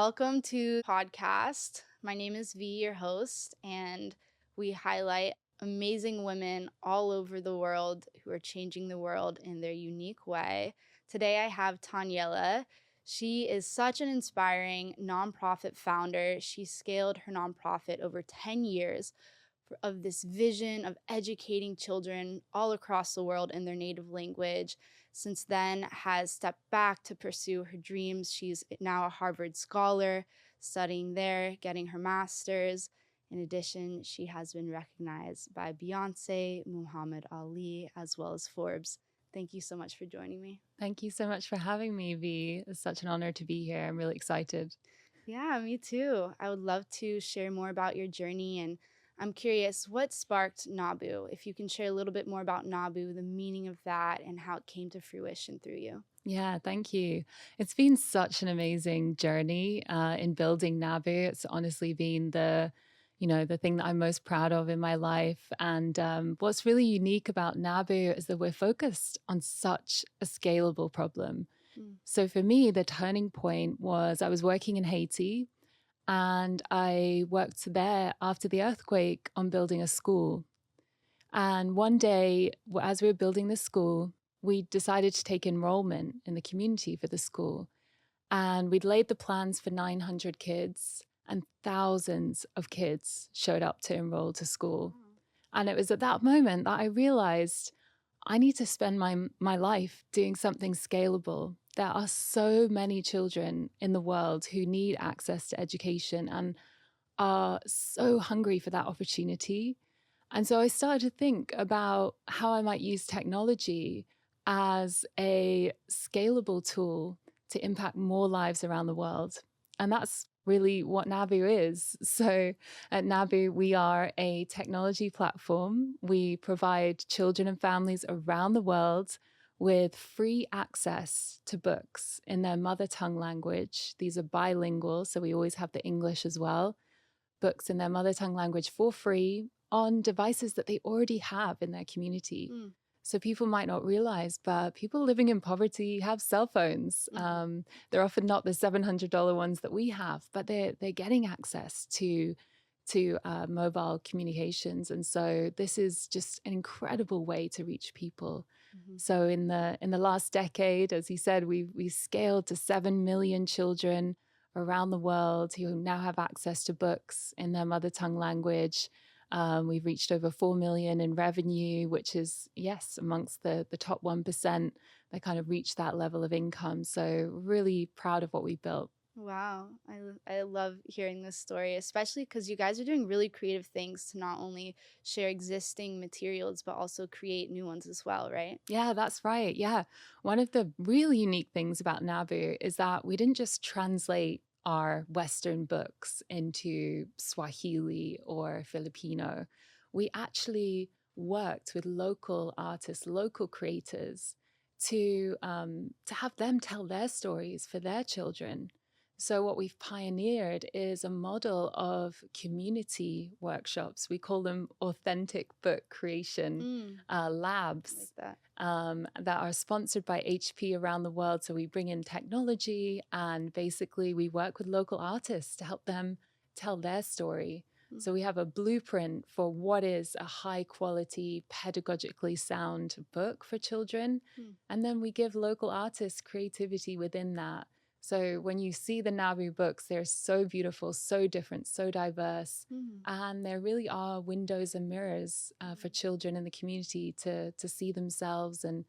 Welcome to podcast. My name is V, your host, and we highlight amazing women all over the world who are changing the world in their unique way. Today I have Tanyella. She is such an inspiring nonprofit founder. She scaled her nonprofit over 10 years of this vision of educating children all across the world in their native language. Since then, has stepped back to pursue her dreams. She's now a Harvard scholar, studying there, getting her master's. In addition, she has been recognized by Beyonce, Muhammad Ali, as well as Forbes. Thank you so much for joining me. Thank you so much for having me, V. It's such an honor to be here. I'm really excited. Yeah, me too. I would love to share more about your journey, and I'm curious what sparked Nabu. If you can share a little bit more about Nabu, the meaning of that, and how it came to fruition through you. Yeah, thank you. It's been such an amazing journey in building Nabu. It's honestly been the thing that I'm most proud of in my life. And what's really unique about Nabu is that we're focused on such a scalable problem. Mm. So for me, the turning point was I was working in Haiti and I worked there after the earthquake on building a school. And one day, as we were building the school, we decided to take enrollment in the community for the school. And we'd laid the plans for 900 kids, and thousands of kids showed up to enroll to school. And it was at that moment that I realized I need to spend my life doing something scalable. There are so many children in the world who need access to education and are so hungry for that opportunity. And so I started to think about how I might use technology as a scalable tool to impact more lives around the world. And that's really what Nabu is. So at Nabu, we are a technology platform. We provide children and families around the world with free access to books in their mother tongue language. These are bilingual, so we always have the English as well. Books in their mother tongue language for free on devices that they already have in their community. Mm. So people might not realize, but people living in poverty have cell phones. Mm-hmm. They're often not the $700 ones that we have, but they're getting access to mobile communications. And so this is just an incredible way to reach people. Mm-hmm. So in the last decade, as he said, we scaled to 7 million children around the world who now have access to books in their mother tongue language. We've reached over 4 million in revenue, which is, yes, amongst the top 1% that kind of reach that level of income. So really proud of what we built. Wow. I love hearing this story, especially because you guys are doing really creative things to not only share existing materials, but also create new ones as well, right? Yeah, that's right. Yeah. One of the really unique things about Nabu is that we didn't just translate our Western books into Swahili or Filipino. We actually worked with local artists, local creators to have them tell their stories for their children. So what we've pioneered is a model of community workshops. We call them authentic book creation Mm, labs like that. that are sponsored by HP around the world. So we bring in technology and basically we work with local artists to help them tell their story. Mm. So we have a blueprint for what is a high quality, pedagogically sound book for children. Mm. And then we give local artists creativity within that. So when you see the Nabu books, they're so beautiful, so different, so diverse. Mm. And there really are windows and mirrors for children in the community to see themselves and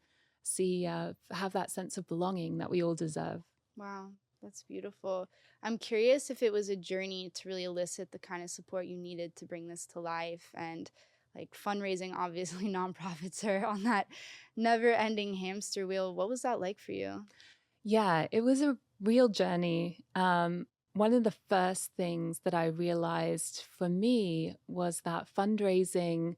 have that sense of belonging that we all deserve. Wow, that's beautiful. I'm curious if it was a journey to really elicit the kind of support you needed to bring this to life, and like fundraising, obviously nonprofits are on that never-ending hamster wheel. What was that like for you? Yeah, it was a real journey. One of the first things that I realized for me was that fundraising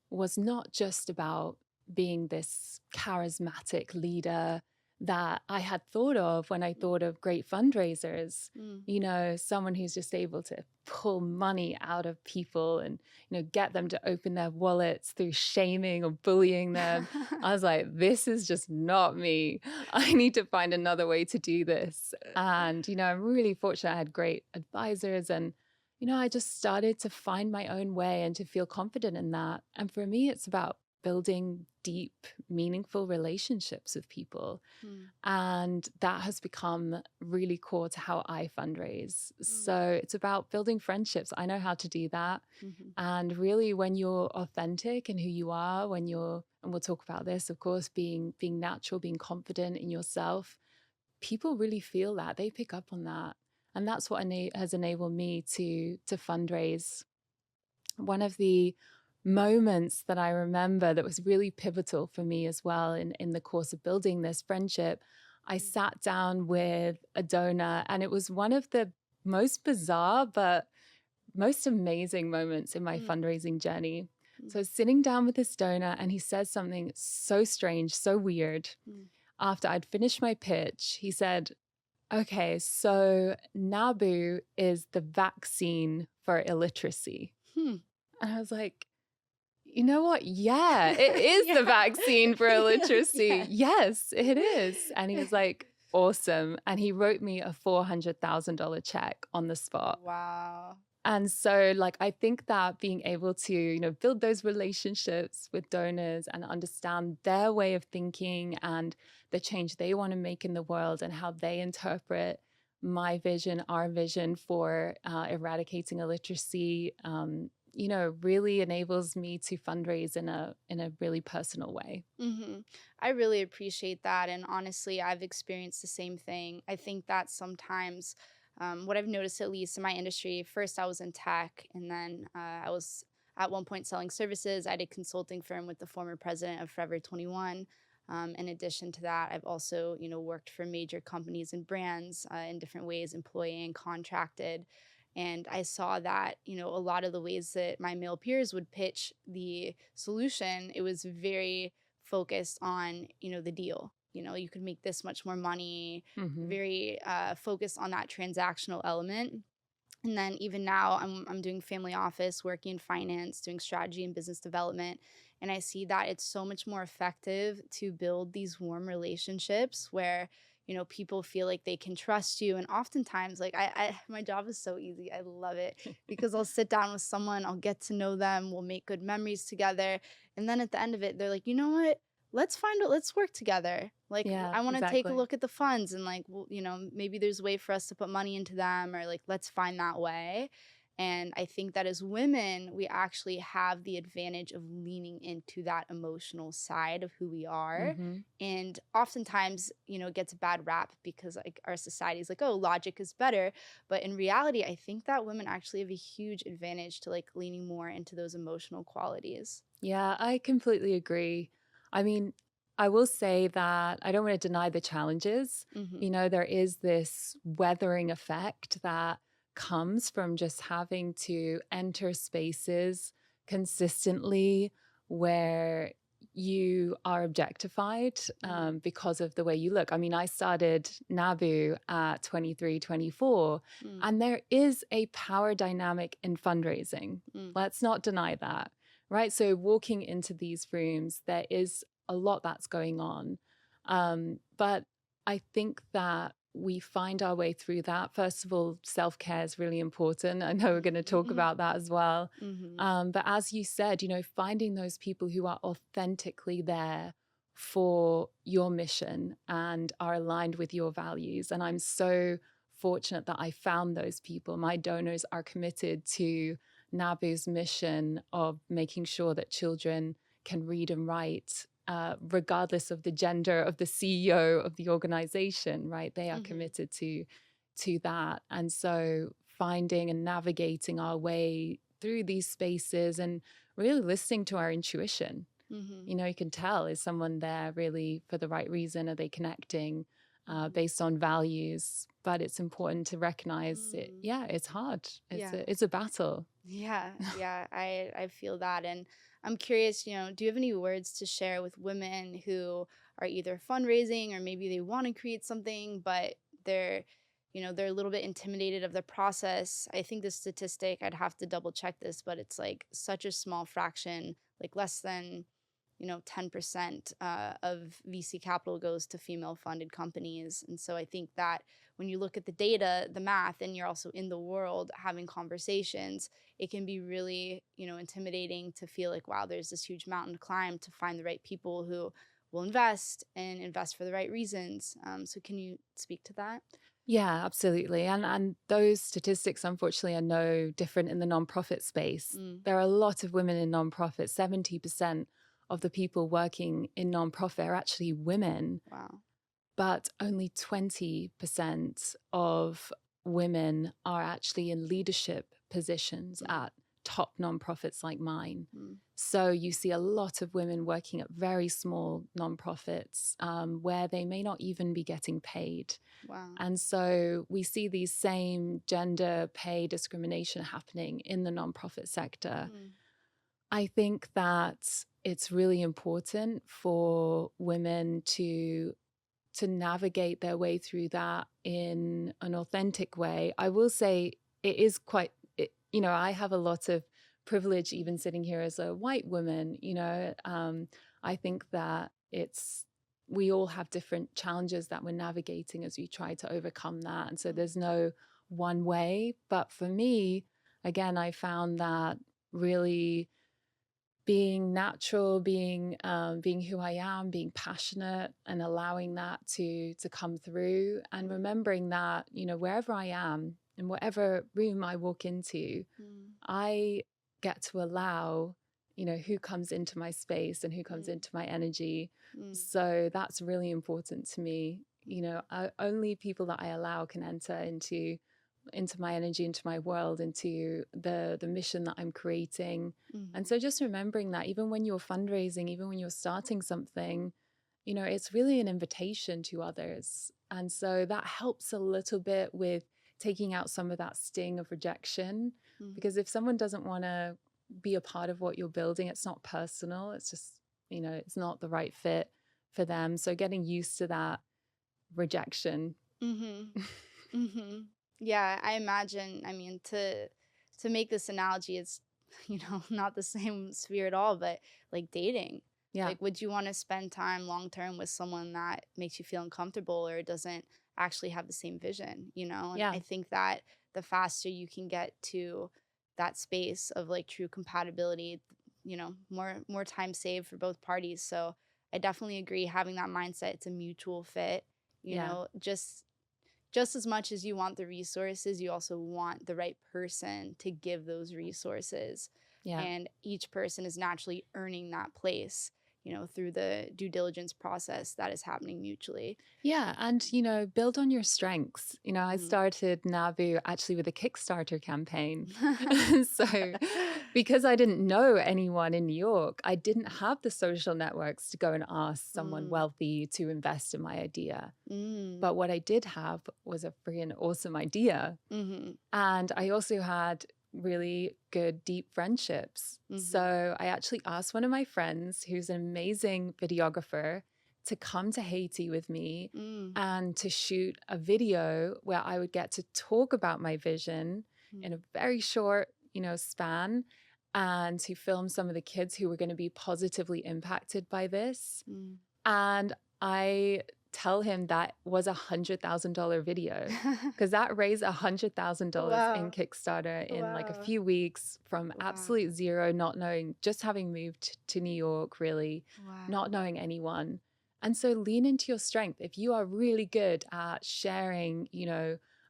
was not just about being this charismatic leader that I had thought of when I thought of great fundraisers. Mm. You know, someone who's just able to pull money out of people and, you know, get them to open their wallets through shaming or bullying them. I was like, this is just not me. I need to find another way to do this. And, you know, I'm really fortunate I had great advisors, and, you know, I just started to find my own way and to feel confident in that. And for me, it's about building deep, meaningful relationships with people. Mm. And that has become really core to how I fundraise. Mm. So it's about building friendships. I know how to do that. Mhm. And really, when you're authentic in who you are, when you're, and we'll talk about this, of course, being natural, being confident in yourself, people really feel that. They pick up on that. And that's what has enabled me to fundraise. One of the moments that I remember that was really pivotal for me as well in the course of building this friendship, I Mm. sat down with a donor, and it was one of the most bizarre but most amazing moments in my Mm. fundraising journey. Mm. So I was sitting down with this donor, and he said something so strange, so weird. Mm. After I'd finished my pitch, he said, "Okay, so Nabu is the vaccine for illiteracy." Hmm. And I was like, you know what? Yeah, it is Yeah. the vaccine for illiteracy. Yes. Yes, it is. And he was like, awesome. And he wrote me a $400,000 check on the spot. Wow. And so, like, I think that being able to, you know, build those relationships with donors and understand their way of thinking and the change they want to make in the world and how they interpret my vision, our vision for eradicating illiteracy, you know, really enables me to fundraise in a really personal way. Hmm. I really appreciate that. And honestly, I've experienced the same thing. I think that sometimes what I've noticed, at least in my industry, first I was in tech, and then I was at one point selling services. I did consulting firm with the former president of Forever 21. In addition to that, I've also, worked for major companies and brands in different ways, employee and contracted. And I saw that, a lot of the ways that my male peers would pitch the solution, it was very focused on, the deal. You could make this much more money, Hmm. very focused on that transactional element. And then even now, I'm doing family office, working in finance, doing strategy and business development, and I see that it's so much more effective to build these warm relationships where people feel like they can trust you. And oftentimes, like my job is so easy. I love it because I'll sit down with someone, I'll get to know them, we'll make good memories together, and then at the end of it, they're like, you know what? Let's work together. Like, Yeah, I want to take a exactly. look at the funds, and like, well, maybe there's a way for us to put money into them, or like, let's find that way. And I think that as women, we actually have the advantage of leaning into that emotional side of who we are. Hmm. And oftentimes, it gets a bad rap because like our society is like, oh, logic is better. But in reality, I think that women actually have a huge advantage to like leaning more into those emotional qualities. Yeah, I completely agree. I mean, I will say that I don't want to deny the challenges. Hmm. You know, there is this weathering effect that comes from just having to enter spaces consistently where you are objectified Mm. because of the way you look. I mean, I started Nabu at 23, 24, Mm. and there is a power dynamic in fundraising. Mm. Let's not deny that, right? So walking into these rooms, there is a lot that's going on. But I think that we find our way through that. First of all, self-care is really important. I know we're going to talk Mhm. about that as well. Mhm. But as you said, you know, finding those people who are authentically there for your mission and are aligned with your values. And I'm so fortunate that I found those people. My donors are committed to Nabu's mission of making sure that children can read and write, regardless of the gender of the CEO of the organization, right? They are Mhm. committed to that. And so finding and navigating our way through these spaces and really listening to our intuition. Mhm. You know, you can tell, is someone there really for the right reason? Are they connecting Mhm. based on values? But it's important to recognize it. Mm. Yeah, it's hard. Yeah. It's a battle. Yeah, yeah, I feel that. And I'm curious, do you have any words to share with women who are either fundraising or maybe they want to create something, but they're they're a little bit intimidated of the process. I think the statistic, I'd have to double check this, but it's like such a small fraction, like less than 10% of VC capital goes to female funded companies. And so I think that when you look at the data, the math, and you're also in the world having conversations, it can be really, intimidating to feel like, wow, there's this huge mountain to climb to find the right people who will invest and invest for the right reasons. So can you speak to that? Yeah, absolutely. And those statistics, unfortunately, are no different in the nonprofit space. Mm, There are a lot of women in nonprofit. 70% of the people working in nonprofit are actually women, wow. but only 20% of women are actually in leadership positions Mm, at top nonprofits like mine. mm, So you see a lot of women working at very small nonprofits where they may not even be getting paid. wow. And so we see these same gender pay discrimination happening in the nonprofit sector. Mm, I think that it's really important for women to navigate their way through that in an authentic way. I will say it is quite, I have a lot of privilege even sitting here as a white woman. I think that we all have different challenges that we're navigating as we try to overcome that. And so mm, there's no one way. But for me, again, I found that really being natural, being who I am, being passionate, and allowing that to come through, and mm, remembering that wherever I am, in whatever room I walk into, mm, I get to allow who comes into my space and who comes mm, into my energy. mm, So that's really important to me. Only people that I allow can enter into my energy, into my world, into the mission that I'm creating. mm, And so just remembering that even when you're fundraising, even when you're starting something, it's really an invitation to others. And so that helps a little bit with taking out some of that sting of rejection. mm. Because if someone doesn't want to be a part of what you're building, it's not personal. It's just, it's not the right fit for them. So getting used to that rejection. Mhm. Mhm. Yeah, I imagine, I mean, to make this analogy, it's, not the same sphere at all, but like dating. Yeah. Like, would you want to spend time long term with someone that makes you feel uncomfortable or doesn't actually have the same vision? And Yeah. I think that the faster you can get to that space of like true compatibility, more time saved for both parties. So I definitely agree having that mindset, it's a mutual fit, Yeah. just as much as you want the resources, you also want the right person to give those resources. Yeah. And each person is naturally earning that place, through the due diligence process that is happening mutually. Yeah. And, build on your strengths. I Mhm. started Nabu actually with a Kickstarter campaign. So, because I didn't know anyone in New York, I didn't have the social networks to go and ask someone Mm, wealthy to invest in my idea. mm, But what I did have was a freaking awesome idea. mhm, And I also had really good, deep friendships. mhm, So I actually asked one of my friends, who's an amazing videographer, to come to Haiti with me mm, and to shoot a video where I would get to talk about my vision mm, in a very short, span, and to film some of the kids who were going to be positively impacted by this. mm. And I tell him that was $100,000 video because that raised $100,000 in Wow. Kickstarter in like a Wow. few weeks from Wow. absolute zero, not knowing, just having moved to New York, really, not Wow. knowing anyone. And so lean into your strength. If you are really good at sharing,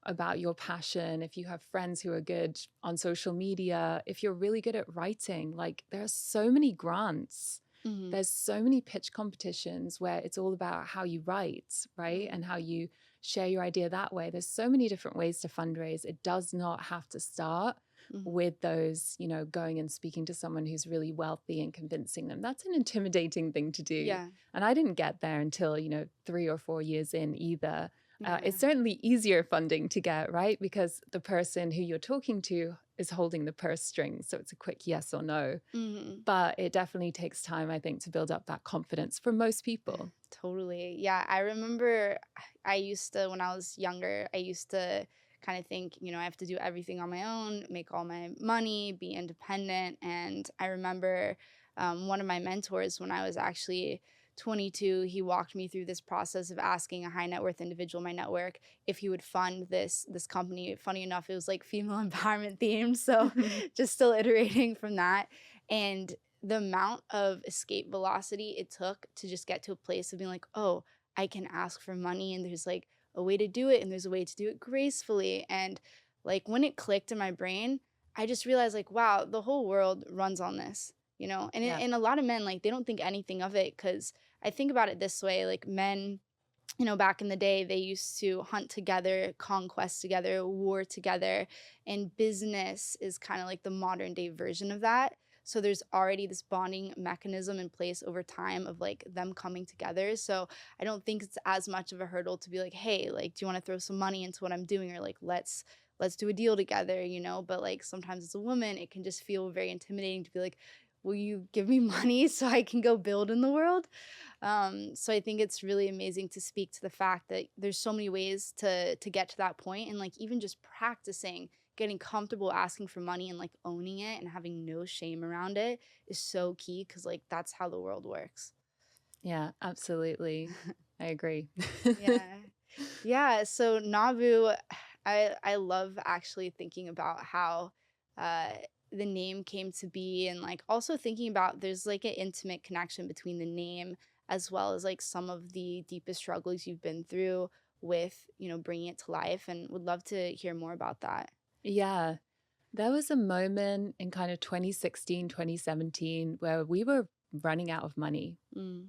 about your passion, if you have friends who are good on social media, if you're really good at writing, like there are so many grants, Mhm, there's so many pitch competitions where it's all about how you write, right? mm, And how you share your idea that way. There's so many different ways to fundraise. It does not have to start mhm. with those, going and speaking to someone who's really wealthy and convincing them. That's an intimidating thing to do. Yeah. And I didn't get there until, 3 or 4 years in either. Yeah. It's certainly easier funding to get, right? Because the person who you're talking to is holding the purse strings. So it's a quick yes or no. Hmm. But it definitely takes time, I think, to build up that confidence for most people. Totally. Yeah. I remember I used to, when I was younger, I used to kind of think, I have to do everything on my own, make all my money, be independent. And I remember one of my mentors, when I was actually 22, he walked me through this process of asking a high net worth individual in my network if he would fund this company. Funny enough, it was like female empowerment themed. So just still iterating from that. And the amount of escape velocity it took to just get to a place of being like, oh, I can ask for money and there's like a way to do it and there's a way to do it gracefully. And like when it clicked in my brain, I just realized like, wow, the whole world runs on this, And Yeah. and a lot of men like they don't think anything of it because I think about it this way, like men, back in the day, they used to hunt together, conquest together, war together, and business is kind of like the modern day version of that. So there's already this bonding mechanism in place over time of like them coming together. So I don't think it's as much of a hurdle to be like, hey, like, do you want to throw some money into what I'm doing? Or like, let's do a deal together, But like sometimes as a woman, it can just feel very intimidating to be like, will you give me money so I can go build in the world? So I think it's really amazing to speak to the fact that there's so many ways to get to that point, and like even just practicing getting comfortable asking for money and like owning it and having no shame around it is so key because like that's how the world works. Yeah, absolutely. I agree. Yeah. Yeah, so Nabu, I love actually thinking about how uh the name came to be, and like also thinking about there's like an intimate connection between the name as well as like some of the deepest struggles you've been through with, bringing it to life, and would love to hear more about that. Yeah, there was a moment in kind of 2016, 2017 where we were running out of money. Mm,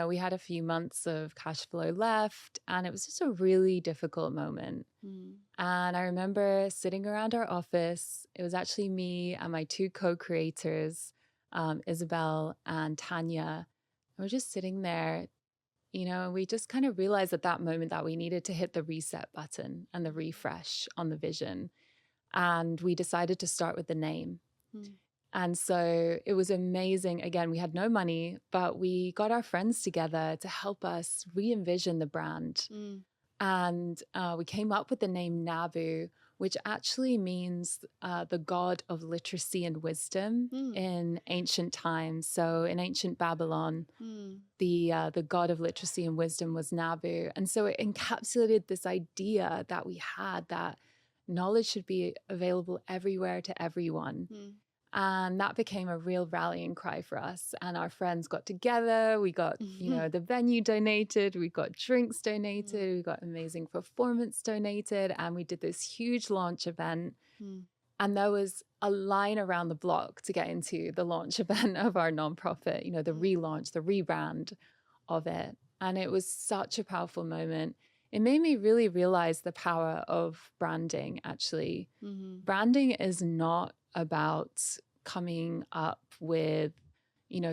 We had a few months of cash flow left, and it was just a really difficult moment. mm, And I remember sitting around our office. It was actually me and my two co creators, Isabel and Tanya. We were just sitting there, and we just kind of realized at that moment that we needed to hit the reset button and the refresh on the vision. And we decided to start with the name. mm, And so it was amazing. Again, we had no money, but we got our friends together to help us re envision the brand. mm, And we came up with the name Nabu, which actually means the god of literacy and wisdom mm, in ancient times. So in ancient Babylon, mm, the god of literacy and wisdom was Nabu. And so it encapsulated this idea that we had that knowledge should be available everywhere to everyone. mm, And that became a real rallying cry for us. And our friends got together. We got, mm, the venue donated. We got drinks mm, donated. We got amazing performance donated. And we did this huge launch event. mm, And there was a line around the block to get into the launch event of our nonprofit, the mm, relaunch, the rebrand of it. And it was such a powerful moment. It made me really realize the power of branding, actually. mm, Branding is not about coming up with,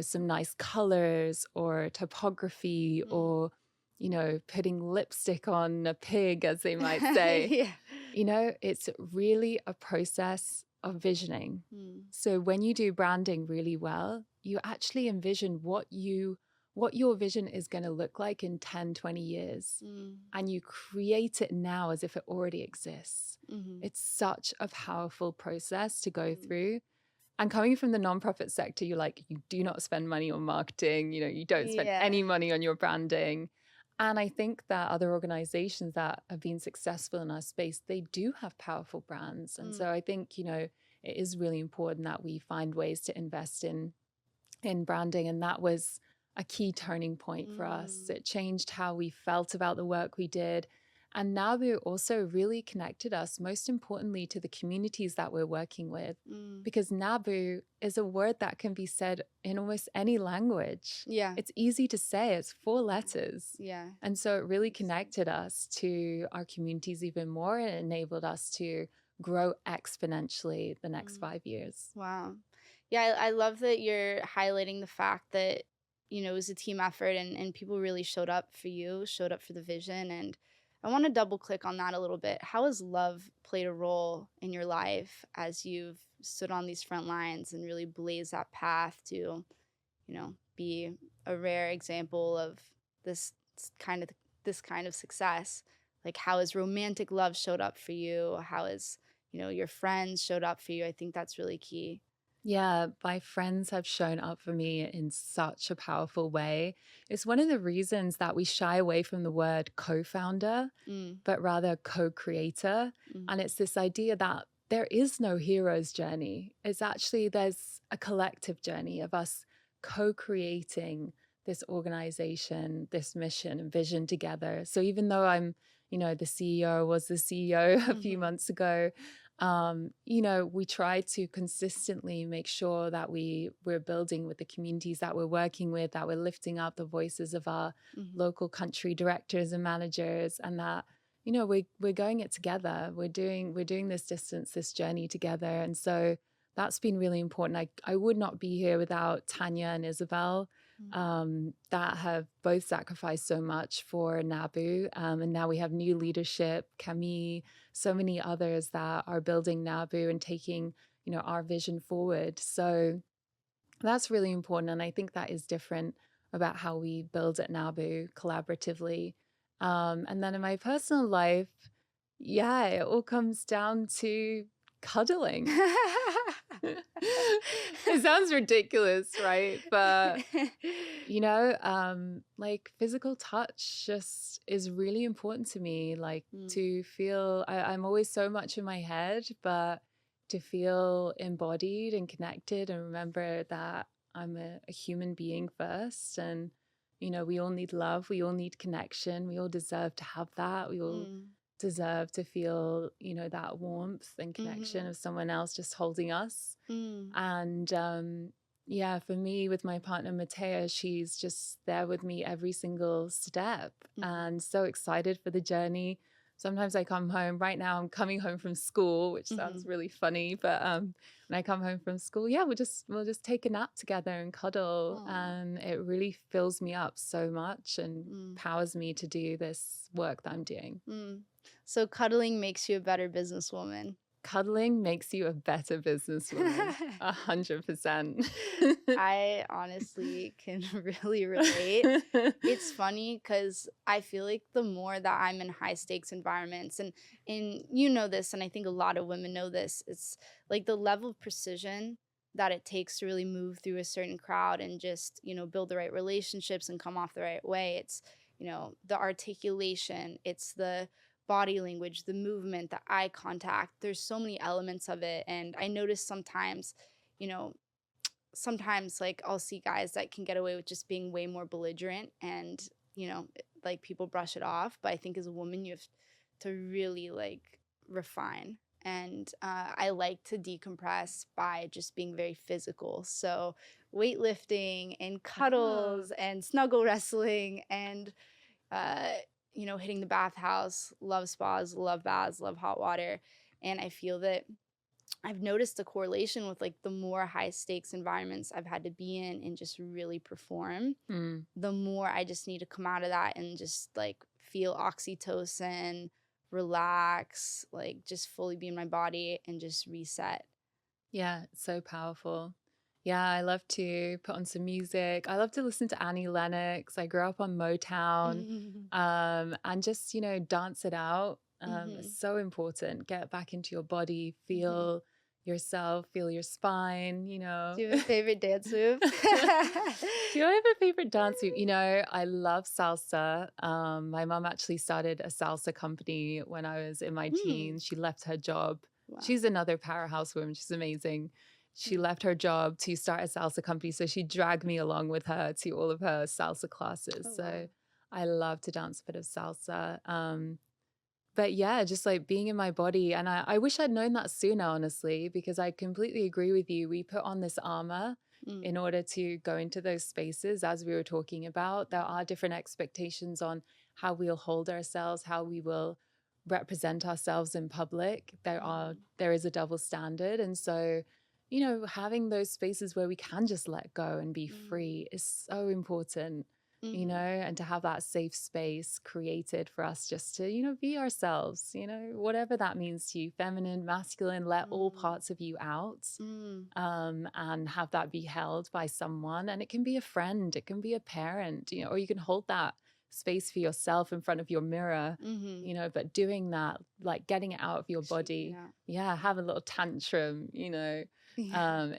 some nice colors or typography mm. or, putting lipstick on a pig, as they might say. Yeah. It's really a process of visioning. Mm, So when you do branding really well, you actually envision what your vision is going to look like in 10, 20 years. mm, And you create it now as if it already exists. mhm, It's such a powerful process to go mm. through. And coming from the nonprofit sector, you're like, you do not spend money on marketing, you don't spend Yeah. any money on your branding. And I think that other organizations that have been successful in our space, they do have powerful brands. And so Mm, I think, it is really important that we find ways to invest in branding. And that was a key turning point for us. mm, It changed how we felt about the work we did. And Nabu also really connected us, most importantly, to the communities that we're working with, mm. because Nabu is a word that can be said in almost any language. Yeah. It's easy to say, it's 4 letters. Yeah. And so it really connected us to our communities even more and enabled us to grow exponentially the next Mm. 5 years. Wow. Yeah, I love that you're highlighting the fact that, it was a team effort and people really showed up for you, showed up for the vision. And I want to double click on that a little bit. How has love played a role in your life as you've stood on these front lines and really blazed that path to, be a rare example of this kind of this kind of success? Like, how has romantic love showed up for you? How has, your friends showed up for you? I think that's really key. Yeah, my friends have shown up for me in such a powerful way. It's one of the reasons that we shy away from the word co founder, Mm, but rather co creator. mm, And it's this idea that there is no hero's journey. It's actually, there's a collective journey of us co creating this organization, this mission and vision together. So even though I'm, the CEO, was the CEO a few mhm, months ago, we try to consistently make sure that we're building with the communities that we're working with, that we're lifting up the voices of our mhm, local country directors and managers, and that we're going it together. We're doing this distance, this journey together, and so that's been really important. I would not be here without Tanya and Isabel. mm, That have both sacrificed so much for Nabu. And now we have new leadership, Camille, so many others that are building Nabu and taking, our vision forward. So that's really important. And I think that is different about how we build at Nabu collaboratively. And then in my personal life, yeah, it all comes down to cuddling. It sounds ridiculous, right? But like physical touch just is really important to me. Like Mm, to feel, I'm always so much in my head, but to feel embodied and connected and remember that I'm a human being first. And, we all need love. We all need connection. We all deserve to have that. We all mm, deserve to feel, that warmth and connection mhm, of someone else just holding us. mm, And yeah, for me, with my partner, Matea, she's just there with me every single step mhm, and so excited for the journey. Sometimes I come home, right now I'm coming home from school, which sounds mhm. really funny, but when I come home from school, yeah, we'll just take a nap together and cuddle, Aw, and it really fills me up so much and mm, powers me to do this work that I'm doing. mm. So cuddling makes you a better businesswoman. Cuddling makes you a better businesswoman, 100%. I honestly can really relate. It's funny because I feel like the more that I'm in high stakes environments, and you know this, and I think a lot of women know this, it's like the level of precision that it takes to really move through a certain crowd and just, build the right relationships and come off the right way. It's, the articulation, it's the body language, the movement, the eye contact. There's so many elements of it. And I notice you know, sometimes like I'll see guys that can get away with just being way more belligerent and, like people brush it off. But I think as a woman, you have to really like refine. And I like to decompress by just being very physical. So weightlifting and Ah, cuddles and snuggle wrestling and, uh, hitting the bathhouse, love spas, love baths, love hot water. And I feel that I've noticed a correlation with like the more high stakes environments I've had to be in and just really perform, mm. the more I just need to come out of that and just like feel oxytocin, relax, like just fully be in my body and just reset. Yeah, it's so powerful. Yeah, I love to put on some music. I love to listen to Annie Lennox. I grew up on Motown, Mhm. and just, dance it out. It's Mhm. so important. Get back into your body, Mhm. feel yourself, feel your spine. Do you have a favorite dance move? Do I have a favorite dance move? I love salsa. My mom actually started a salsa company when I was in my Hmm. teens. She left her job. Wow. She's another powerhouse woman. She's amazing. She Mm. left her job to start a salsa company. So she dragged me along with her to all of her salsa classes. Oh wow. So I love to dance a bit of salsa. But yeah, just like being in my body. And I wish I'd known that sooner, honestly, because I completely agree with you. We put on this armor Mm. in order to go into those spaces, as we were talking about. There are different expectations on how we'll hold ourselves, how we will represent ourselves in public. Mhm. There is a double standard. And so, having those spaces where we can just let go and be Mm. free is so important. and to have that safe space created for us just to, be ourselves, whatever that means to you, feminine, masculine, let all Mm. parts of you out, Mm. and have that be held by someone. And it can be a friend, it can be a parent, or you can hold that space for yourself in front of your mirror, Mhm. but doing that, like getting it out of your Shaking it body. out. Yeah, have a little tantrum, Yeah.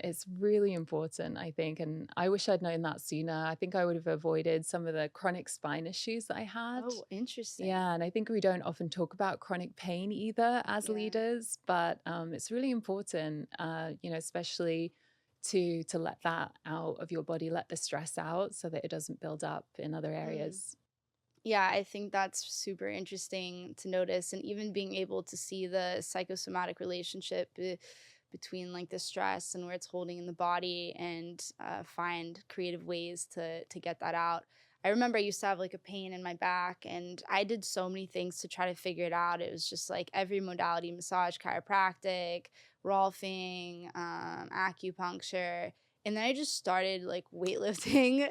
it's really important, I think. And I wish I'd known that sooner. I think I would have avoided some of the chronic spine issues that I had. Oh, interesting. Yeah, and I think we don't often talk about chronic pain either as Yeah. leaders, but it's really important, especially to let that out of your body, let the stress out so that it doesn't build up in other Mm. areas. Yeah, I think that's super interesting to notice, and even being able to see the psychosomatic relationship between like the stress and where it's holding in the body, and find creative ways to get that out. I remember I used to have like a pain in my back, and I did so many things to try to figure it out. It was just like every modality: massage, chiropractic, rolfing, acupuncture. And then I just started like weightlifting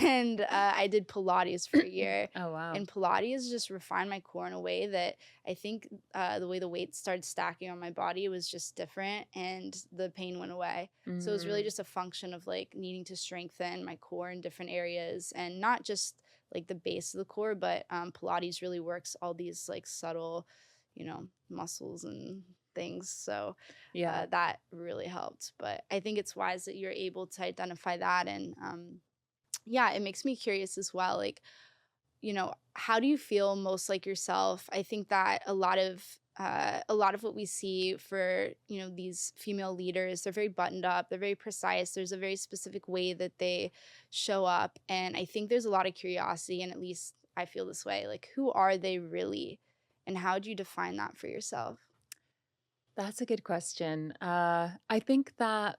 and I did Pilates for a year. Oh, wow. And Pilates just refined my core in a way that I think the way the weights started stacking on my body was just different, and the pain went away. So it was really Mm, just a function of like needing to strengthen my core in different areas, and not just like the base of the core, but Pilates really works all these like subtle, muscles and things. So yeah. that really helped. But I think it's wise that you're able to identify that. And yeah, it makes me curious as well. Like, how do you feel most like yourself? I think that a lot of what we see for these female leaders, they're very buttoned up, they're very precise. There's a very specific way that they show up, and I think there's a lot of curiosity. And at least I feel this way. Like, who are they really, and how do you define that for yourself? That's a good question. I think that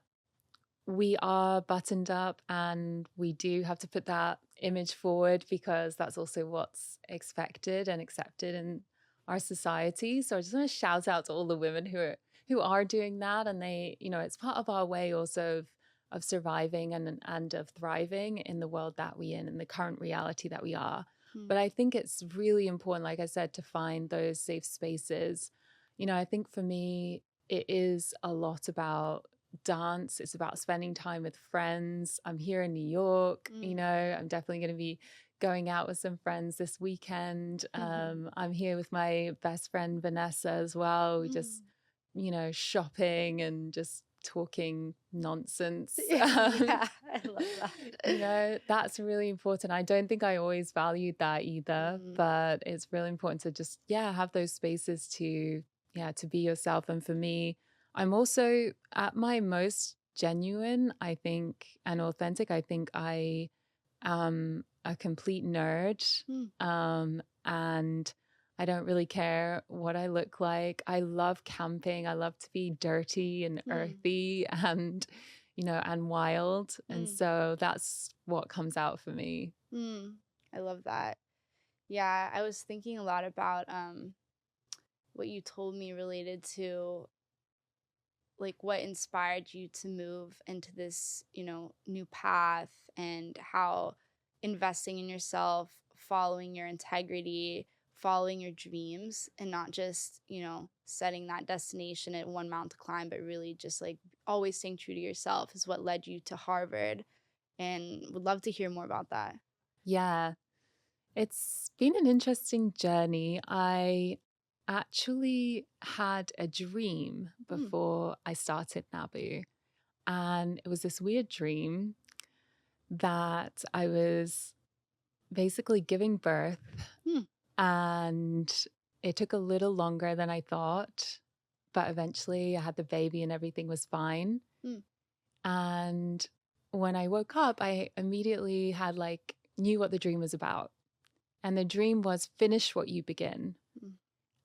we are buttoned up and we do have to put that image forward because that's also what's expected and accepted in our society. So I just want to shout out to all the women who are doing that, and they, it's part of our way also of surviving and of thriving in the world that we in the current reality that we are. Hmm. But I think it's really important, like I said, to find those safe spaces. I think for me, it is a lot about dance. It's about spending time with friends. I'm here in New York. Mm. I'm definitely going to be going out with some friends this weekend. I'm here with my best friend Vanessa as well. We just, Mm. shopping and just talking nonsense. Yeah, I love that. That's really important. I don't think I always valued that either, Mm. but it's really important to just, yeah, have those spaces to, yeah, to be yourself. And for me, I'm also at my most genuine, I think, and authentic. I think I am a complete nerd. Mm. And I don't really care what I look like. I love camping. I love to be dirty and Mm. earthy and wild. And Mm. so that's what comes out for me. Mm. I love that. Yeah, I was thinking a lot about what you told me related to like what inspired you to move into this, new path, and how investing in yourself, following your integrity, following your dreams, and not just, setting that destination at one mountain to climb, but really just like always staying true to yourself is what led you to Harvard. And would love to hear more about that. Yeah, it's been an interesting journey. I actually had a dream Hmm. before I started Nabu. And it was this weird dream that I was basically giving birth, Hmm. and it took a little longer than I thought, but eventually I had the baby and everything was fine. Hmm. And when I woke up, I immediately knew what the dream was about. And the dream was finish what you begin. Hmm.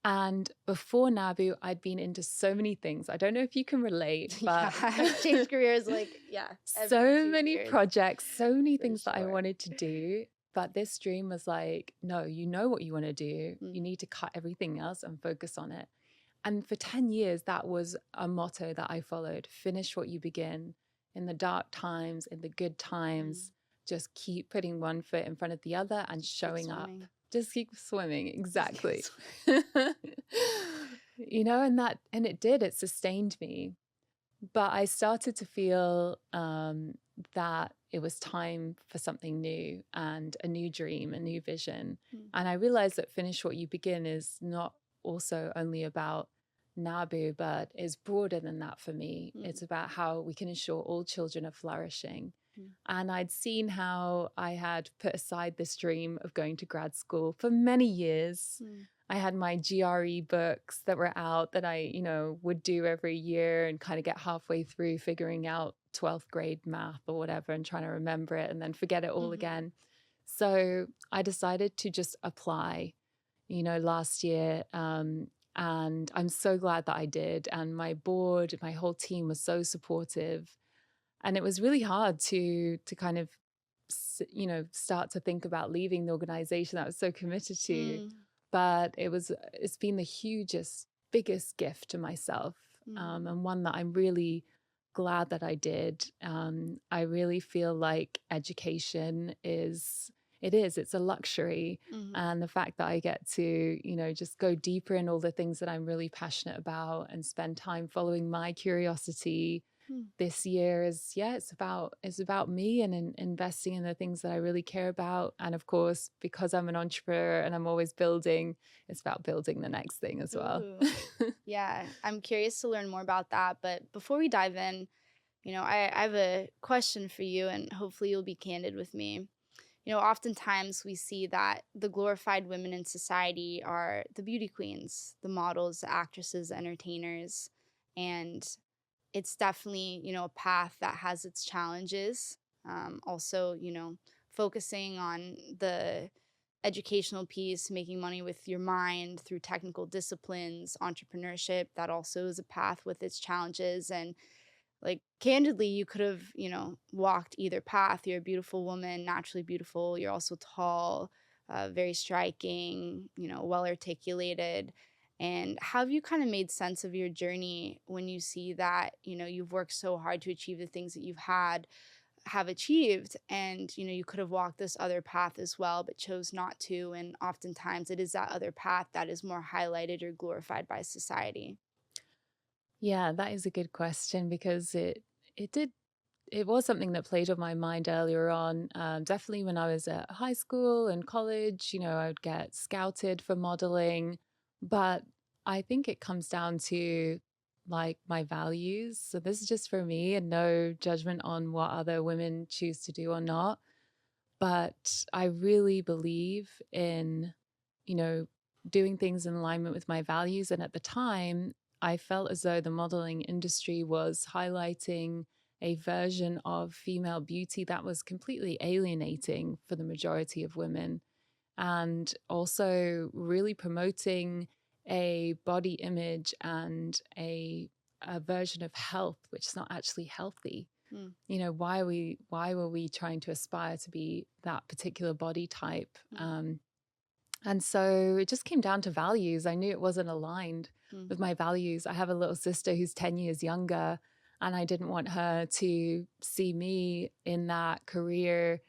And before Nabu, I'd been into so many things. I don't know if you can relate, Yeah, but I've changed careers like, yeah, every so 2 many years projects, so many for things that I sure. wanted to do. But this dream was like, no, you know what you want to do. Mm. You need to cut everything else and focus on it. And for 10 years, that was a motto that I followed: finish what you begin, in the dark times, in the good Mm. times. just keep putting one foot in front of the other and Just keep showing up. swimming. Just keep swimming. Just keep Exactly. swimming. And it did, it sustained me. But I started to feel that it was time for something new and a new dream, a new vision. And I realized that Finish What You Begin is not also only about Nabu, but is broader than that for me. It's about how we can ensure all children are flourishing. And I'd seen how I had put aside this dream of going to grad school for many years. I had my GRE books that were out that I, would do every year and kind of get halfway through figuring out 12th grade math or whatever and trying to remember it and then forget it all again. So I decided to just apply, last year. And I'm so glad that I did. And my board, my whole team was so supportive. And it was really hard to kind of, start to think about leaving the organization that I was so committed to. But it's been the hugest, biggest gift to myself, and one that I'm really glad that I did. I really feel like education it's a luxury. And the fact that I get to, just go deeper in all the things that I'm really passionate about and spend time following my curiosity this year it's about me and investing in the things that I really care about. And of course, because I'm an entrepreneur and I'm always building, it's about building the next thing as well. Yeah, I'm curious to learn more about that. But before we dive in, I have a question for you, and hopefully you'll be candid with me. Oftentimes we see that the glorified women in society are the beauty queens, the models, the actresses, the entertainers. And it's definitely, a path that has its challenges. Also, focusing on the educational piece, making money with your mind through technical disciplines, entrepreneurship, that also is a path with its challenges. And like, candidly, you could have, walked either path. You're a beautiful woman, naturally beautiful. You're also tall, very striking, well articulated. And how have you kind of made sense of your journey when you see that, you've worked so hard to achieve the things that have achieved, and you could have walked this other path as well but chose not to, and oftentimes it is that other path that is more highlighted or glorified by society? Yeah, that is a good question because it was something that played on my mind earlier on. Definitely when I was at high school and college, I would get scouted for modeling. But I think it comes down to like my values. So this is just for me and no judgment on what other women choose to do or not. But I really believe in, you know, doing things in alignment with my values. And at the time, I felt as though the modeling industry was highlighting a version of female beauty that was completely alienating for the majority of women, and also really promoting a body image and a version of health which is not actually healthy. Why were we trying to aspire to be that particular body type? And so it just came down to values. I knew it wasn't aligned with my values. I have a little sister who's 10 years younger, and I didn't want her to see me in that career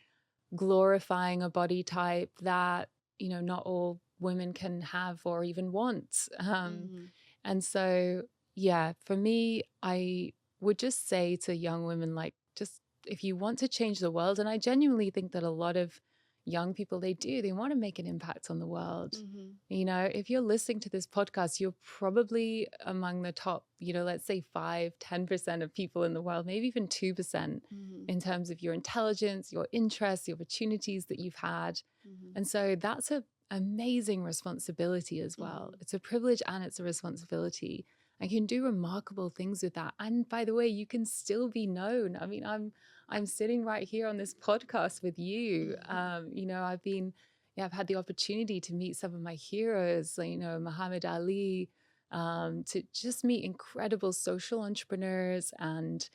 glorifying a body type that, not all women can have or even want. And so, yeah, for me, I would just say to young women, like, just if you want to change the world, and I genuinely think that a lot of young people, they want to make an impact on the world. If you're listening to this podcast, you're probably among the top, let's say 5-10% of people in the world, maybe even 2% in terms of your intelligence, your interests, the opportunities that you've had. And so that's an amazing responsibility as well. It's a privilege and it's a responsibility. And you can do remarkable things with that. And by the way, you can still be known. I mean, I'm sitting right here on this podcast with you. I've had the opportunity to meet some of my heroes, Muhammad Ali, to just meet incredible social entrepreneurs and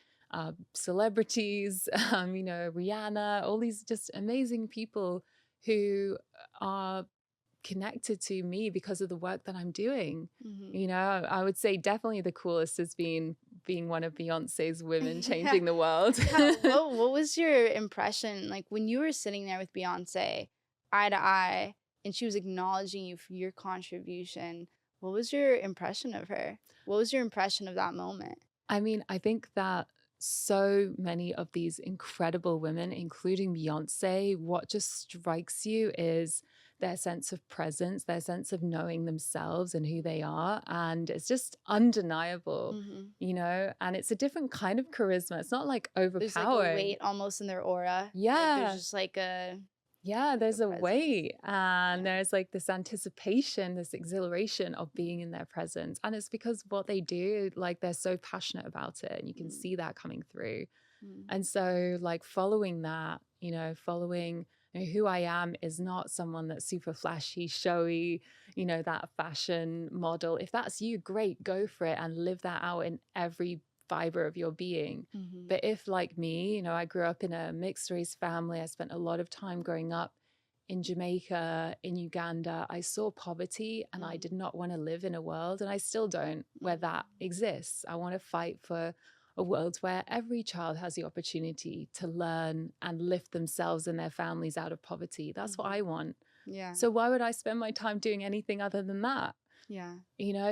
celebrities, Rihanna, all these just amazing people who are connected to me because of the work that I'm doing. I would say definitely the coolest has been being one of Beyonce's women Yeah. changing the world. Yeah. What was your impression like when you were sitting there with Beyonce, eye to eye, and she was acknowledging you for your contribution? What was your impression of her? What was your impression of that moment? I mean, I think that so many of these incredible women, including Beyonce, what just strikes you is their sense of presence, their sense of knowing themselves and who they are. And it's just undeniable, Hmm. and it's a different kind of charisma. It's not like There's like a overpowering. weight almost in their aura. Like there's Yeah. just like Yeah, a there's a presence. weight and Yeah. there's like this anticipation, this exhilaration of being in their presence. And it's because what they do, like they're so passionate about it and you can Mm, see that coming through. mm, And so, like, following that, following who I am is not someone that's super flashy, showy, that fashion model. If that's you, great, go for it and live that out in every fiber of your being. mhm, But if, like me, I grew up in a mixed race family, I spent a lot of time growing up in Jamaica, in Uganda, I saw poverty and I did mhm, not want to live in a world, and I still don't, where mhm, that exists. I want to fight for a world where every child has the opportunity to learn and lift themselves and their families out of poverty. That's what mhm. I want. Yeah. So why would I spend my time doing anything other than that? Yeah.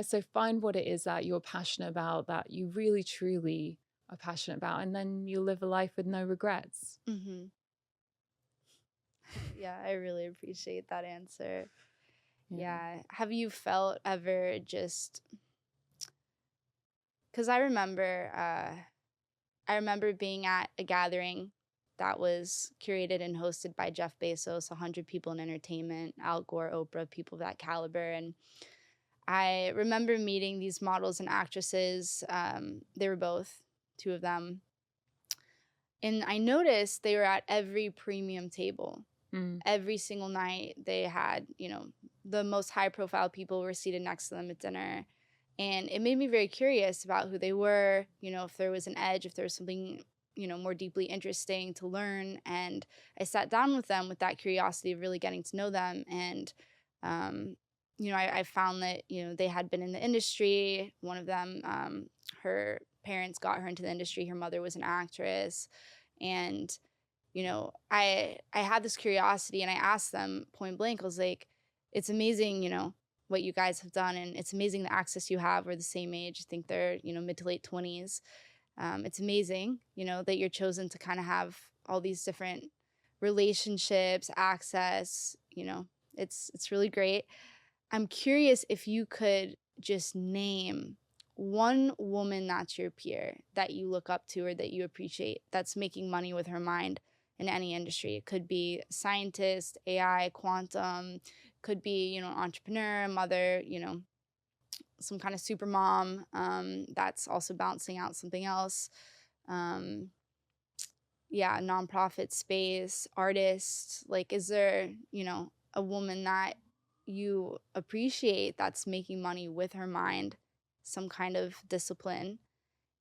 So find what it is that you're passionate about, that you really, truly are passionate about, and then you'll live a life with no regrets. Mhm. Yeah, I really appreciate that answer. Yeah. Yeah. Have you felt ever just because I remember being at a gathering that was curated and hosted by Jeff Bezos, 100 people in entertainment, Al Gore, Oprah, people of that caliber. And I remember meeting these models and actresses. They were both, two of them. And I noticed they were at every premium table. Mm. Every single night they had, the most high profile people were seated next to them at dinner. And it made me very curious about who they were, if there was an edge, if there was something, more deeply interesting to learn. And I sat down with them with that curiosity of really getting to know them. And, um, I found that, they had been in the industry. One of them, her parents got her into the industry. Her mother was an actress. And I had this curiosity and I asked them point blank. I was like, it's amazing, what you guys have done, and it's amazing the access you have. We're the same age. I think they're, mid to late 20s. It's amazing, that you're chosen to kind of have all these different relationships, access, it's really great. I'm curious if you could just name one woman that's your peer that you look up to or that you appreciate that's making money with her mind in any industry. It could be scientist, AI, quantum, could be, an entrepreneur, a mother, some kind of super mom that's also balancing out something else. Um, yeah, nonprofit space, artist. Like, is there, a woman that you appreciate that's making money with her mind, some kind of discipline?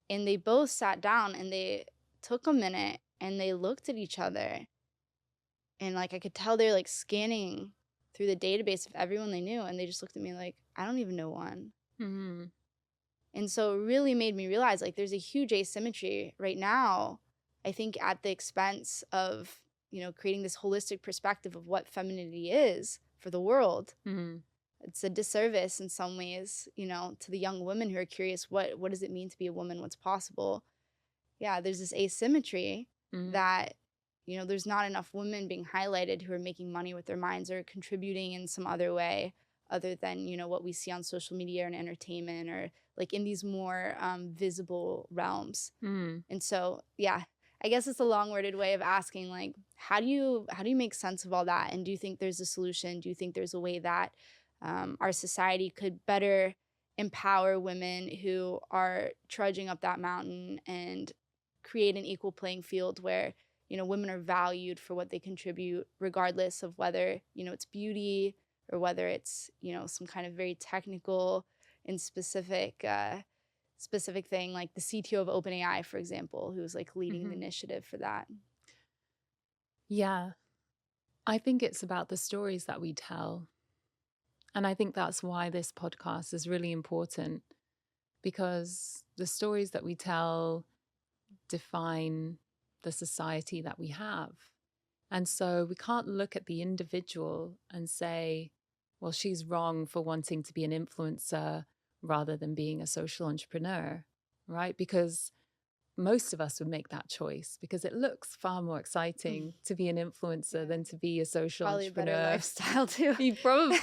And they both sat down and they took a minute and they looked at each other. And like, I could tell they're like scanning through the database of everyone they knew. And they just looked at me like, I don't even know one. Mm. And so it really made me realize like there's a huge asymmetry right now, I think at the expense of, creating this holistic perspective of what femininity is for the world. Mm. It's a disservice in some ways, to the young women who are curious what does it mean to be a woman, what's possible. Yeah, there's this asymmetry Mm. that, there's not enough women being highlighted who are making money with their minds or contributing in some other way other than, what we see on social media and entertainment or like in these more visible realms. Mm. And so, yeah, I guess it's a long-worded way of asking like how do you make sense of all that? And do you think there's a solution? Do you think there's a way that our society could better empower women who are trudging up that mountain and create an equal playing field where women are valued for what they contribute regardless of whether it's beauty or whether it's some kind of very technical and specific thing, like the CTO of OpenAI, for example, who's like leading the Mm-hmm. initiative for that. Yeah. I think it's about the stories that we tell. And I think that's why this podcast is really important, because the stories that we tell define the society that we have. And so we can't look at the individual and say, well, she's wrong for wanting to be an influencer rather than being a social entrepreneur, right? Because most of us would make that choice because it looks far more exciting to be an influencer than to be a social Probably a better entrepreneur. lifestyle too. You probably,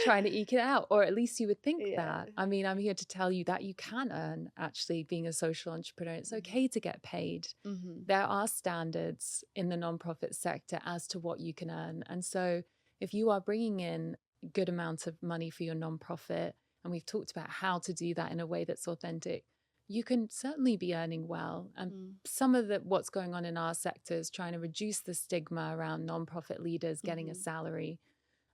trying to eke it out, or at least you would think Yeah. that. I mean, I'm here to tell you that you can earn actually being a social entrepreneur. It's okay to get paid. There are standards in the nonprofit sector as to what you can earn. And so if you are bringing in a good amount of money for your nonprofit, and we've talked about how to do that in a way that's authentic, you can certainly be earning well. And some of what's going on in our sector is trying to reduce the stigma around nonprofit leaders getting a salary.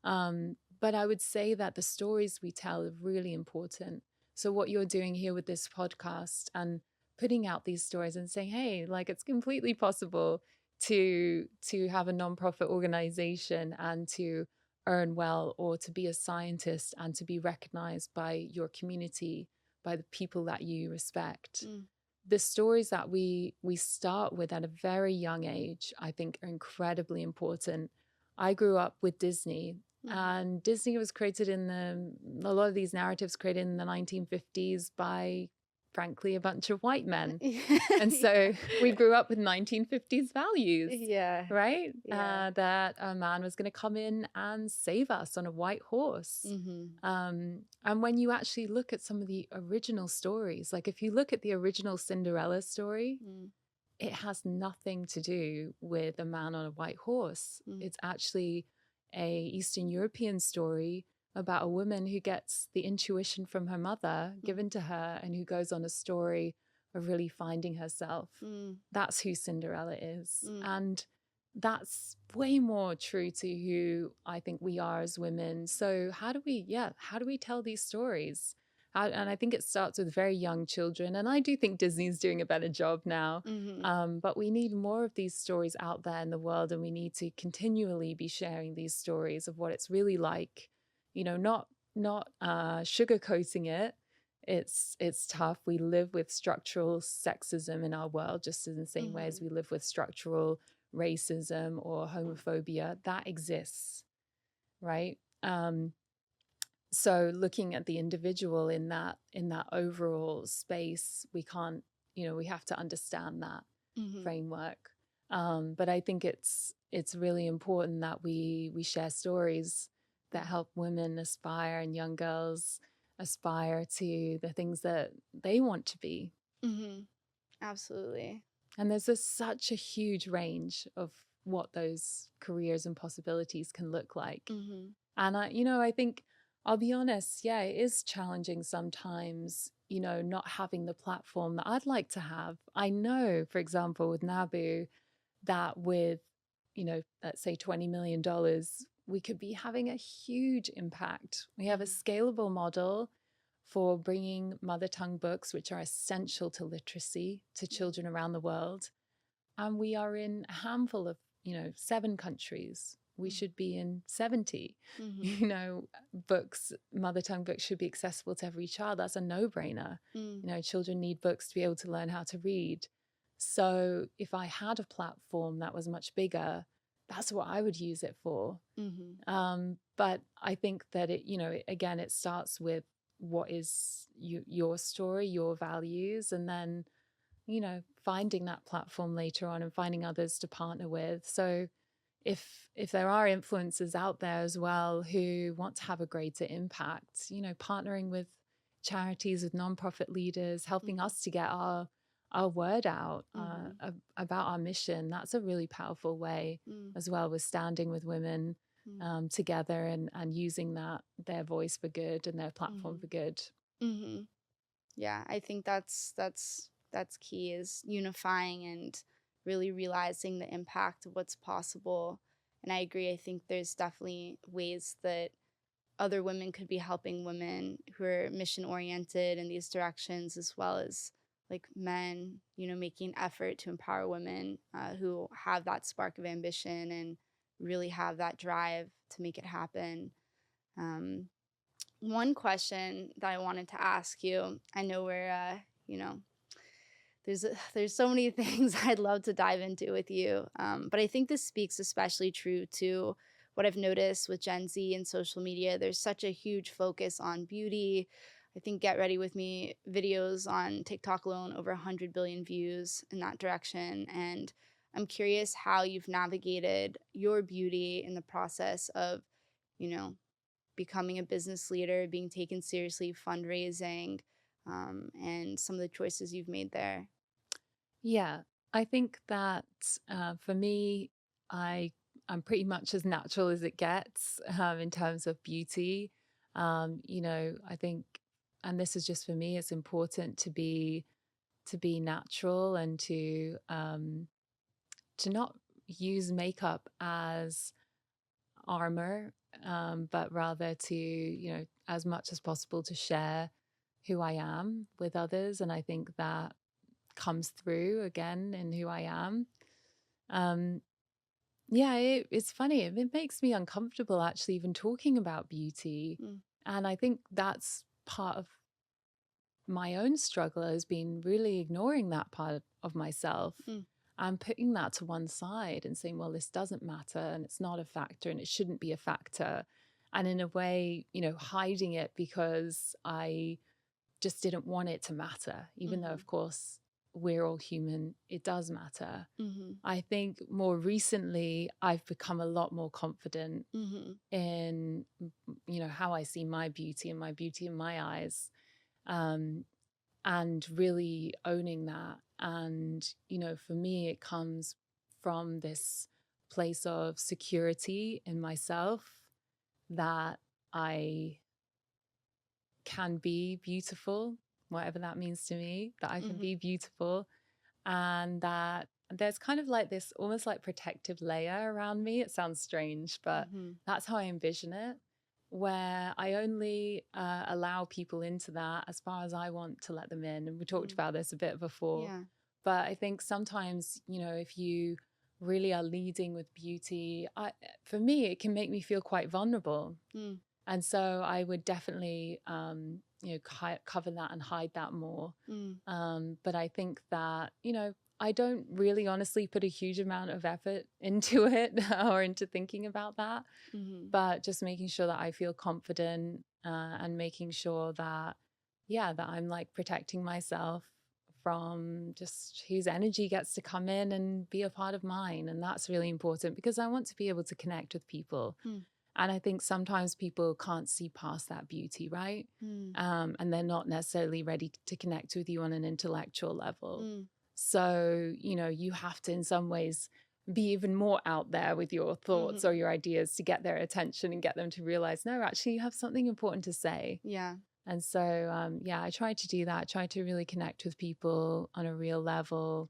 But I would say that the stories we tell are really important. So what you're doing here with this podcast and putting out these stories and saying, hey, like it's completely possible to have a nonprofit organization and to earn well, or to be a scientist and to be recognized by your community, by the people that you respect. The stories that we start with at a very young age, I think, are incredibly important. I grew up with Disney, and Disney was created a lot of these narratives created in the 1950s by, frankly, a bunch of white men. And so we grew up with 1950s values, right? That a man was going to come in and save us on a white horse. And when you actually look at some of the original stories, like if you look at the original Cinderella story, it has nothing to do with a man on a white horse. It's actually a Eastern European story about a woman who gets the intuition from her mother given to her and who goes on a story of really finding herself. That's who Cinderella is. And that's way more true to who I think we are as women. So how do we tell these stories? And I think it starts with very young children. And I do think Disney's doing a better job now. But we need more of these stories out there in the world. And we need to continually be sharing these stories of what it's really like, not sugarcoating it. It's tough. We live with structural sexism in our world, just in the same way as we live with structural racism or homophobia. That exists, right? So looking at the individual in that overall space, we can't, we have to understand that framework. But I think it's really important that we share stories that help women aspire and young girls aspire to the things that they want to be. Absolutely. And there's such a huge range of what those careers and possibilities can look like. And I think, I'll be honest, it is challenging sometimes, not having the platform that I'd like to have. I know, for example, with Nabu, that with, let's say $20 million, we could be having a huge impact. We have a scalable model for bringing mother tongue books, which are essential to literacy, to children around the world. And we are in a handful of, 7 countries. We should be in 70. Mother tongue books should be accessible to every child. That's a no-brainer. Children need books to be able to learn how to read. So if I had a platform that was much bigger, that's what I would use it for. But I think that again, it starts with what is your story, your values, and then, finding that platform later on and finding others to partner with. So if there are influencers out there as well who want to have a greater impact, partnering with charities, with nonprofit leaders, helping us to get our word out about our mission, that's a really powerful way as well, with standing with women together and using their voice for good and their platform for good. Yeah, I think that's key, is unifying and really realizing the impact of what's possible. And I agree. I think there's definitely ways that other women could be helping women who are mission oriented in these directions, as well as like men, making effort to empower women who have that spark of ambition and really have that drive to make it happen. one question that I wanted to ask you, I know you know, there's so many things I'd love to dive into with you, but I think this speaks especially true to what I've noticed with Gen Z and social media. There's such a huge focus on beauty. I think Get Ready With Me videos on TikTok alone, over 100 billion views in that direction. And I'm curious how you've navigated your beauty in the process of, you know, becoming a business leader, being taken seriously, fundraising, and some of the choices you've made there. Yeah, I think that for me, I I'm pretty much as natural as it gets in terms of beauty. I think, and this is just for me, it's important to be natural and to not use makeup as armor, but rather to, as much as possible to share who I am with others. And I think that comes through again in who I am. Um, yeah, it's funny. It makes me uncomfortable actually even talking about beauty. Mm, And I think that's part of my own struggle has been really ignoring that part of myself mm, and putting that to one side and saying, well, this doesn't matter and it's not a factor and it shouldn't be a factor. And in a way, hiding it because I just didn't want it to matter, even though, mhm, of course, we're all human, it does matter. mhm, I think more recently, I've become a lot more confident mhm, in, how I see my beauty and my beauty in my eyes, um, and really owning that. And, for me, it comes from this place of security in myself that I can be beautiful, whatever that means to me, that I can mhm, be beautiful, and that there's kind of like this almost like protective layer around me. It sounds strange, but mhm, that's how I envision it, where I only allow people into that as far as I want to let them in. And we talked mm. about this a bit before, Yeah. but I think sometimes, if you really are leading with beauty, for me, it can make me feel quite vulnerable. Mm, And so I would definitely, cover that and hide that more. mm, But I think that, I don't really honestly put a huge amount of effort into it or into thinking about that, mhm, but just making sure that I feel confident and making sure that, yeah, that I'm like protecting myself from just whose energy gets to come in and be a part of mine. And that's really important because I want to be able to connect with people. mm, And I think sometimes people can't see past that beauty, right? mm, And they're not necessarily ready to connect with you on an intellectual level. mm, So, you have to, in some ways, be even more out there with your thoughts or mhm. your ideas to get their attention and get them to realize, no, actually, you have something important to say. Yeah. And so, yeah, I try to do that. I try to really connect with people on a real level.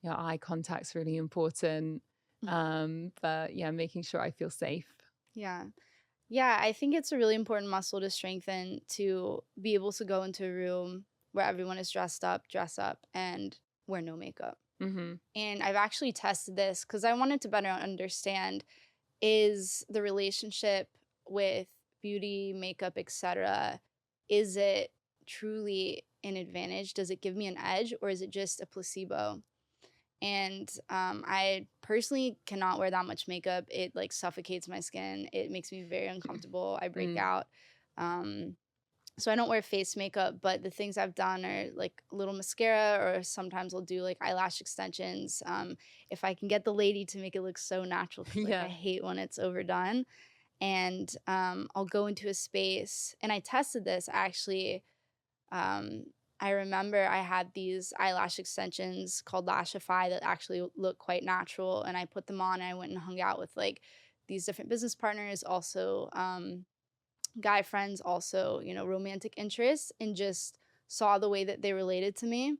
Eye contact's really important. But yeah, making sure I feel safe. Yeah. Yeah, I think it's a really important muscle to strengthen to be able to go into a room where everyone is dress up, and wear no makeup. Hmm. And I've actually tested this because I wanted to better understand, is the relationship with beauty, makeup, etc., is it truly an advantage? Does it give me an edge, or is it just a placebo? And I personally cannot wear that much makeup. It like suffocates my skin. It makes me very uncomfortable. I break Mm. out. Um, so I don't wear face makeup, but the things I've done are like a little mascara, or sometimes I'll do like eyelash extensions. If I can get the lady to make it look so natural, because like I Yeah. hate when it's overdone. And I'll go into a space, and I tested this actually. Um, I remember I had these eyelash extensions called Lashify that actually look quite natural, and I put them on. And I went and hung out with like these different business partners, also guy friends, also romantic interests, and just saw the way that they related to me.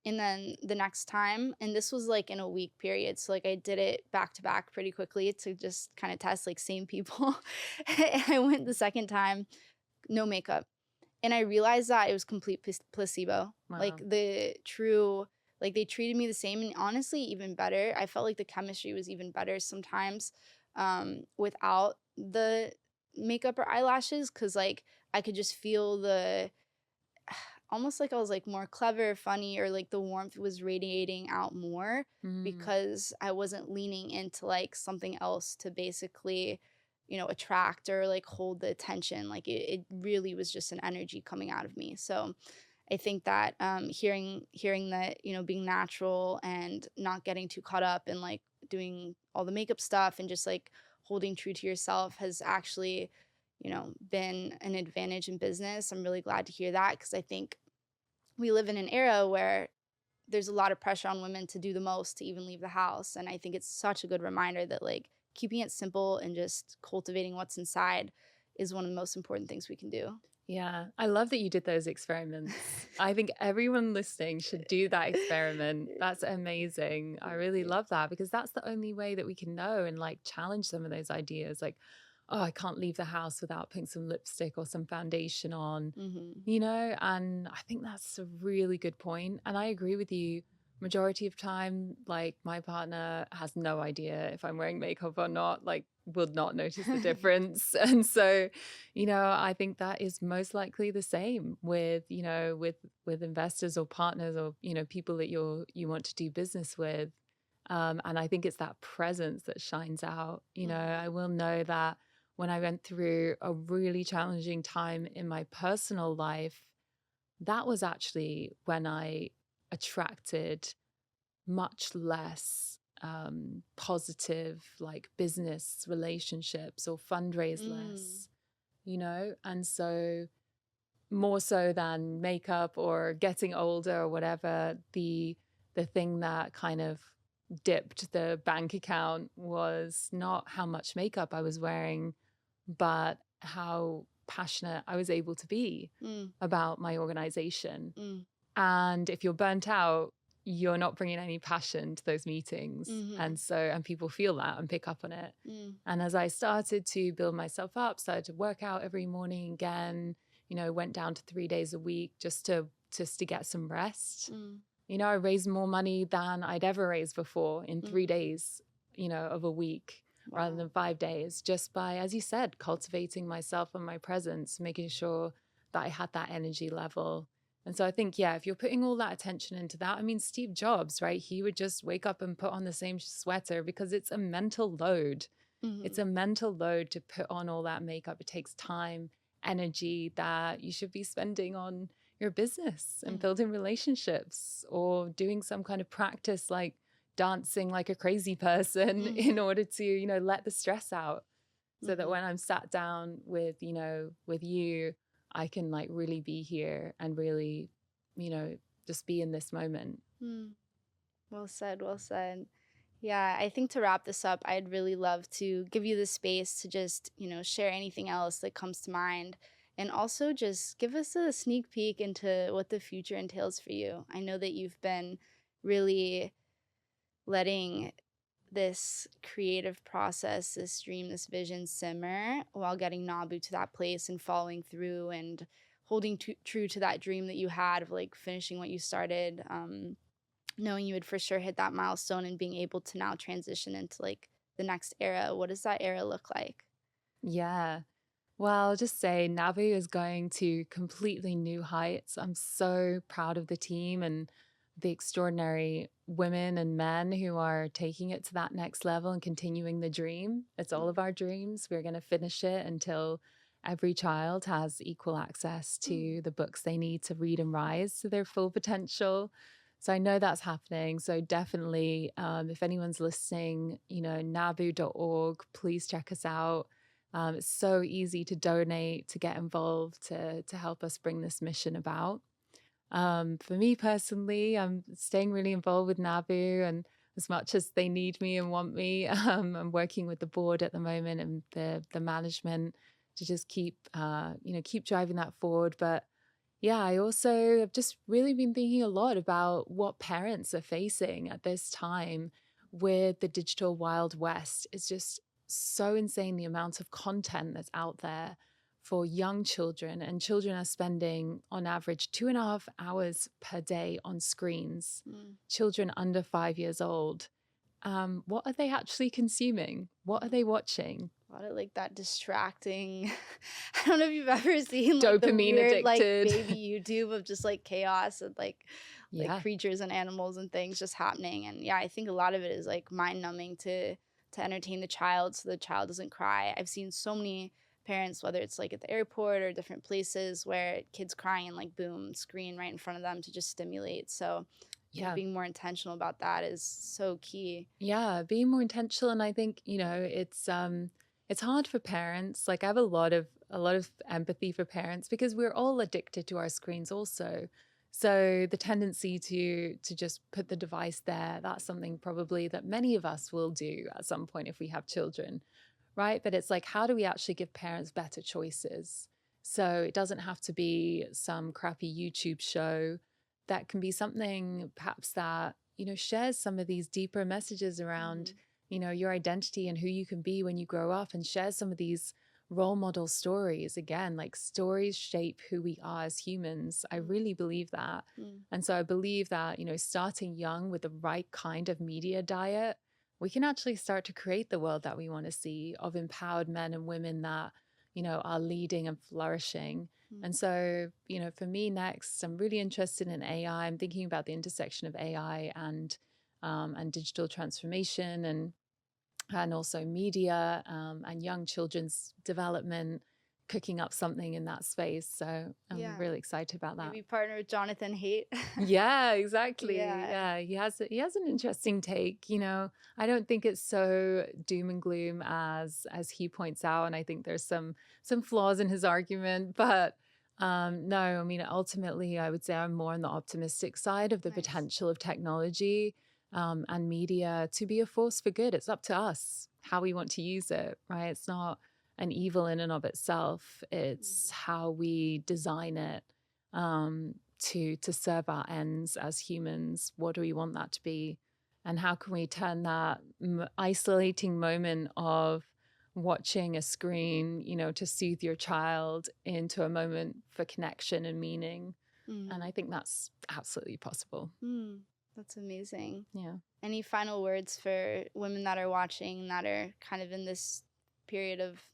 And then the next time, and this was like in a week period, so like I did it back to back pretty quickly to just kind of test like same people. And I went the second time, no makeup, and I realized that it was complete placebo. Like Wow. the true, like they treated me the same, and honestly, even better. I felt like the chemistry was even better sometimes without the makeup or eyelashes, because like I could just feel the almost like I was like more clever, funny, or like the warmth was radiating out more Mm. because I wasn't leaning into like something else to basically, attract or like hold the attention. Like it really was just an energy coming out of me. So I think that hearing that, being natural and not getting too caught up in like doing all the makeup stuff and just like holding true to yourself has actually, been an advantage in business. I'm really glad to hear that because I think we live in an era where there's a lot of pressure on women to do the most to even leave the house. And I think it's such a good reminder that like keeping it simple and just cultivating what's inside is one of the most important things we can do. Yeah, I love that you did those experiments. I think everyone listening should do that experiment. That's amazing. I Thank really you. love that because that's the only way that we can know and like challenge some of those ideas. Like, oh, I can't leave the house without putting some lipstick or some foundation on, Hmm. And I think that's a really good point. And I agree with you. Majority of time, like my partner has no idea if I'm wearing makeup or not, like will not notice the difference. And so, I think that is most likely the same with, with investors or partners or, people that you want to do business with. And I think it's that presence that shines out. I Hmm. will know that when I went through a really challenging time in my personal life, that was actually when I attracted much less positive, like business relationships or fundraise Mm. less, And so, more so than makeup or getting older or whatever, the thing that kind of dipped the bank account was not how much makeup I was wearing, but how passionate I was able to be Mm. about my organization. Mm. And if you're burnt out, you're not bringing any passion to those meetings. Mhm. And people feel that and pick up on it. Mm. And as I started to build myself up, started to work out every morning again, went down to 3 days a week just to get some rest. Mm. I raised more money than I'd ever raised before in Mm. 3 days, of a week rather Wow. than 5 days, just by, as you said, cultivating myself and my presence, making sure that I had that energy level. And so I think, yeah, if you're putting all that attention into that, I mean, Steve Jobs, right? He would just wake up and put on the same sweater because it's a mental load. It's Mhm. a mental load to put on all that makeup. It takes time, energy that you should be spending on your business and Mhm. building relationships or doing some kind of practice like dancing like a crazy person in Mhm. order to, let the stress out so that Mhm. when I'm sat down with, with you, I can like really be here and really, you know, just be in this moment. Mm. Well said, well said. Yeah, I think to wrap this up, I'd really love to give you the space to just, share anything else that comes to mind and also just give us a sneak peek into what the future entails for you. I know that you've been really letting this creative process, this dream, this vision simmer while getting Nabu to that place and following through and holding true to that dream that you had of like finishing what you started, knowing you would for sure hit that milestone and being able to now transition into like the next era. What does that era look like? Yeah. Well, I'll just say Nabu is going to completely new heights. I'm so proud of the team and the extraordinary women and men who are taking it to that next level and continuing the dream. It's all of our dreams. We're going to finish it until every child has equal access Mm. to the books they need to read and rise to their full potential. So I know that's happening. So definitely, if anyone's listening, nabu.org, please check us out. It's so easy to donate, to get involved, to help us bring this mission about. For me personally, I'm staying really involved with Nabu, and as much as they need me and want me, I'm working with the board at the moment and the management to just keep driving that forward. But yeah, I also have just really been thinking a lot about what parents are facing at this time with the digital Wild West. It's just so insane the amount of content that's out there for young children, and children are spending on average 2.5 hours per day on screens. Mm. Children under 5 years old. What are they actually consuming? What are Mm. they watching? A lot of like that distracting. I don't know if you've ever seen like the Dopamine weird like addicted. baby YouTube of just like chaos and like Yeah. creatures and animals and things just happening. And yeah, I think a lot of it is like mind numbing to entertain the child so the child doesn't cry. I've seen so many parents, whether it's like at the airport or different places where kids crying and like boom, screen right in front of them to just stimulate. So I think Yeah. being more intentional about that is so key. Yeah, being more intentional. And I think, it's hard for parents. Like I have a lot of empathy for parents because we're all addicted to our screens also. So the tendency to just put the device there, that's something probably that many of us will do at some point if we have children, right? But it's like, how do we actually give parents better choices? So it doesn't have to be some crappy YouTube show. That can be something perhaps that, shares some of these deeper messages around, Mhm. your identity and who you can be when you grow up, and shares some of these role model stories. Again, like stories shape who we are as humans. I Mm. really believe that. Mm. And so I believe that, starting young with the right kind of media diet, we can actually start to create the world that we want to see of empowered men and women that, are leading and flourishing. Mm. And so, for me next, I'm really interested in AI. I'm thinking about the intersection of AI and digital transformation and also media and young children's development, cooking up something in that space. So I'm Yeah. really excited about that. Maybe partner with Jonathan Haidt. Yeah, exactly. Yeah. Yeah, he has an interesting take. I don't think it's so doom and gloom as he points out, and I think there's some flaws in his argument. But no, I mean ultimately, I would say I'm more on the optimistic side of the Nice. potential of technology and media to be a force for good. It's up to us how we want to use it, right? It's not an evil in and of itself. It's Mhm. how we design it. To serve our ends as humans. What do we want that to be? And how can we turn that isolating moment of watching a screen, to soothe your child into a moment for connection and meaning? And Mhm. I think that's absolutely possible. Mm. That's amazing. Yeah. Any final words for women that are watching that are kind of in this period of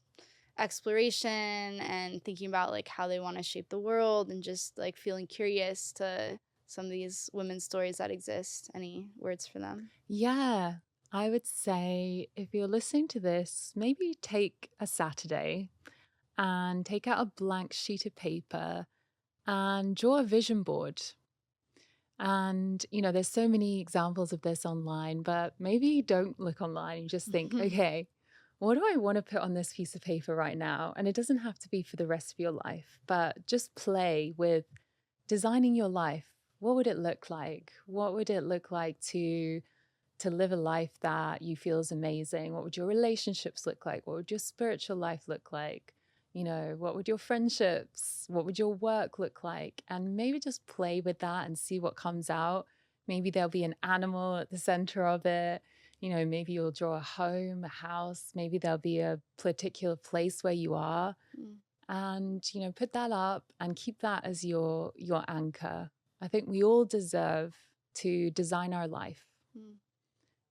exploration and thinking about like how they want to shape the world and just like feeling curious to some of these women's stories that exist? Any words for them? Yeah. I would say if you're listening to this, maybe take a Saturday and take out a blank sheet of paper and draw a vision board. And, there's so many examples of this online, but maybe don't look online and just think, okay, what do I want to put on this piece of paper right now? And it doesn't have to be for the rest of your life, but just play with designing your life. What would it look like? What would it look like to live a life that you feel is amazing? What would your relationships look like? What would your spiritual life look like? What would your friendships, what would your work look like? And maybe just play with that and see what comes out. Maybe there'll be an animal at the center of it. Maybe you'll draw a home, a house. Maybe there'll be a particular place where you are. Mm. And, put that up and keep that as your anchor. I think we all deserve to design our life. Mm.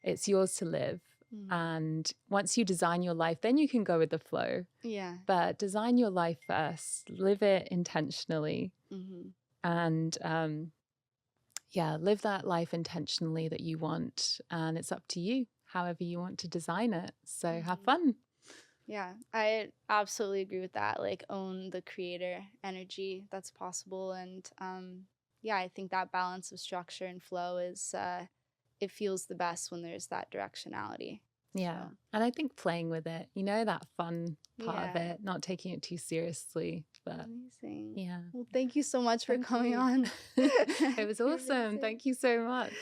It's yours to live. Mm. And once you design your life, then you can go with the flow. Yeah. But design your life first, live it intentionally, Mm-hmm. and yeah, live that life intentionally that you want. And it's up to you, however you want to design it. So have Mm-hmm. fun. Yeah, I absolutely agree with that. Like, own the creator energy that's possible. And yeah, I think that balance of structure and flow is, it feels the best when there's that directionality. Yeah. So, And I think playing with it, that fun part of yeah, it, not taking it too seriously. But amazing. yeah. Well, thank you so much for Thank coming you. on. It was awesome. Amazing. Thank you so much.